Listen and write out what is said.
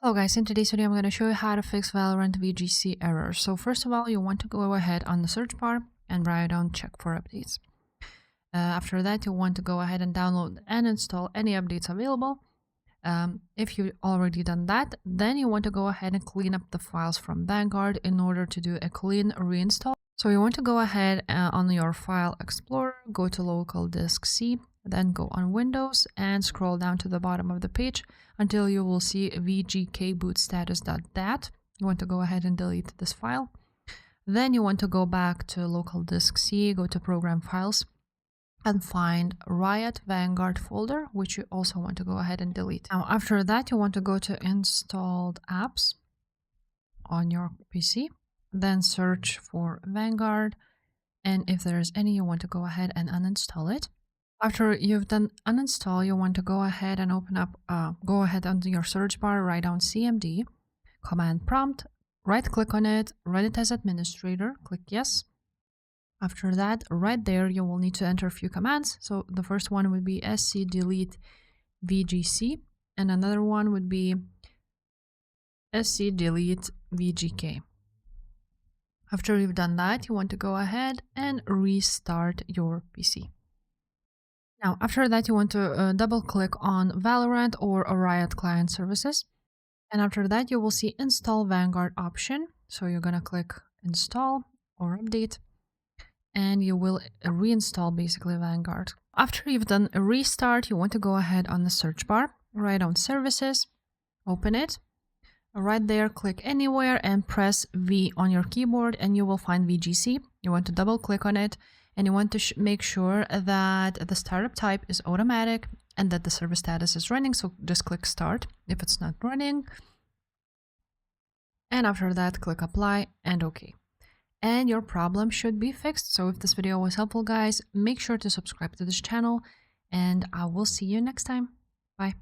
Hello guys, in today's video I'm going to show you how to fix Valorant VGC errors. So first of all, you want to go ahead on the search bar and write down check for updates. After that, you want to go ahead and download and install any updates available. If you already done that, then you want to go ahead and clean up the files from Vanguard in order to do a clean reinstall. So you want to go ahead on your File Explorer, go to local disk C, then go on Windows and scroll down to the bottom of the page until you will see VGK boot status.dat. You want to go ahead and delete this file. Then you want to go back to local disk C, go to Program Files, and find Riot Vanguard folder, which you also want to go ahead and delete. Now, after that, you want to go to Installed Apps on your PC, then search for Vanguard, and if there is any, you want to go ahead and uninstall it. After you've done uninstall, you want to go ahead and open up, go ahead onto your search bar, write down CMD, command prompt, right click on it, run it as administrator, click yes. After that, right there, you will need to enter a few commands. So the first one would be scdelete VGC, and another one would be scdelete VGK. After you've done that, you want to go ahead and restart your PC. Now, after that, you want to double click on Valorant or Riot Client Services. And after that, you will see Install Vanguard option. So you're going to click Install or Update, and you will reinstall basically Vanguard. After you've done a restart, you want to go ahead on the search bar, write down Services, open it. Right there, click anywhere and press V on your keyboard and you will find VGC. You want to double click on it and you want to make sure that the startup type is automatic and that the service status is running. So just click start if it's not running. And after that, click apply and OK. And your problem should be fixed. So if this video was helpful, guys, make sure to subscribe to this channel and I will see you next time. Bye.